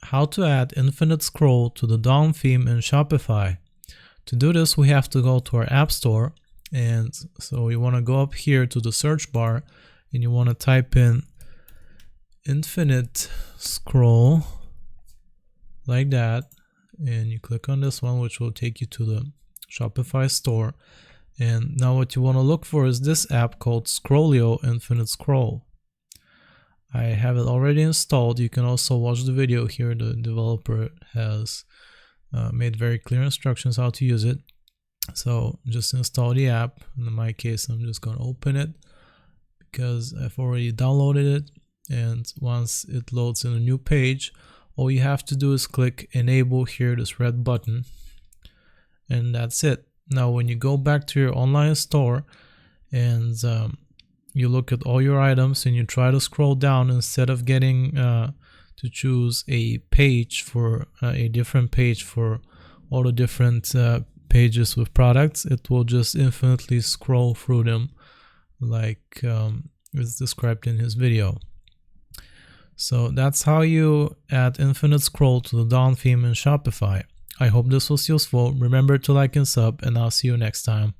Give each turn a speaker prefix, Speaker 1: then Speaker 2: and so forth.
Speaker 1: how to add infinite scroll to the DOM theme in Shopify. To do this, we have to go to our App Store, and so you want to go up here to the search bar and you want to type in infinite scroll like that, and you click on this one, which will take you to the Shopify store. And now what you want to look for is this app called Scrollio Infinite Scroll. I have it already installed. You can also watch the video here. The developer has made very clear instructions how to use it. So just install the app. In my case, I'm just going to open it because I've already downloaded it. And once it loads in a new page, all you have to do is click enable here, this red button, and that's it. Now when you go back to your online store and you look at all your items and you try to scroll down, instead of getting to choose a page for a different page for all the different pages with products, it will just infinitely scroll through them like is described in his video. So that's how you add infinite scroll to the DOM theme in Shopify. I hope this was useful. Remember to like and sub, and I'll see you next time.